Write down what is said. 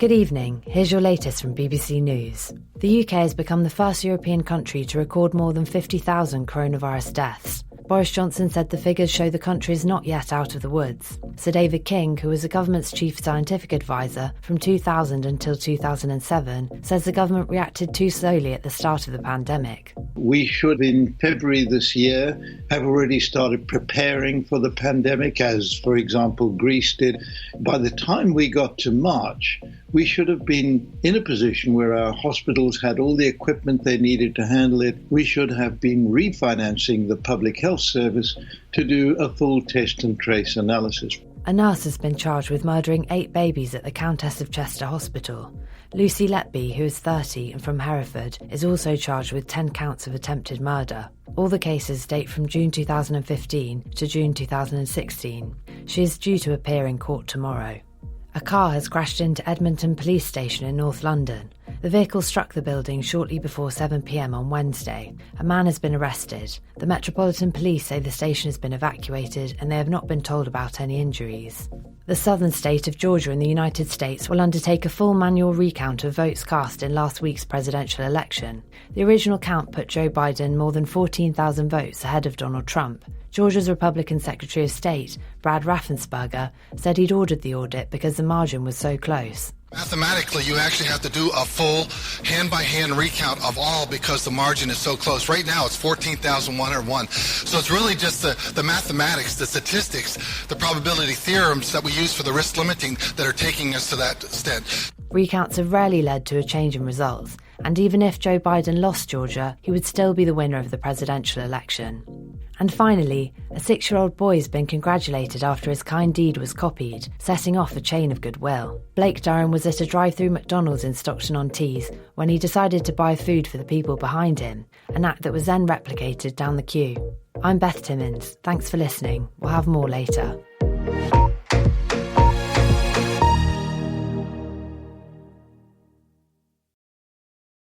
Good evening, here's your latest from BBC News. The UK has become the first European country to record more than 50,000 coronavirus deaths. Boris Johnson said the figures show the country is not yet out of the woods. Sir David King, who was the government's chief scientific advisor from 2000 until 2007, says the government reacted too slowly at the start of the pandemic. We should, in February this year, have already started preparing for the pandemic, as, for example, Greece did. By the time we got to March, we should have been in a position where our hospitals had all the equipment they needed to handle it. We should have been refinancing the public health service to do a full test and trace analysis. A nurse has been charged with murdering 8 babies at the Countess of Chester Hospital. Lucy Letby, who is 30 and from Hereford, is also charged with 10 counts of attempted murder. All the cases date from June 2015 to June 2016. She is due to appear in court tomorrow. A car has crashed into Edmonton Police Station in North London. The vehicle struck the building shortly before 7 p.m. on Wednesday. A man has been arrested. The Metropolitan Police say the station has been evacuated and they have not been told about any injuries. The southern state of Georgia in the United States will undertake a full manual recount of votes cast in last week's presidential election. The original count put Joe Biden more than 14,000 votes ahead of Donald Trump. Georgia's Republican Secretary of State, Brad Raffensperger, said he'd ordered the audit because the margin was so close. Mathematically, you actually have to do a full hand-by-hand recount of all because the margin is so close. Right now, it's 14,101. So it's really just the mathematics, the statistics, the probability theorems that we use for the risk limiting that are taking us to that extent. Recounts have rarely led to a change in results, and even if Joe Biden lost Georgia, he would still be the winner of the presidential election. And finally, a 6-year-old boy has been congratulated after his kind deed was copied, setting off a chain of goodwill. Blake Durham was at a drive-through McDonald's in Stockton-on-Tees when he decided to buy food for the people behind him, an act that was then replicated down the queue. I'm Beth Timmins. Thanks for listening. We'll have more later.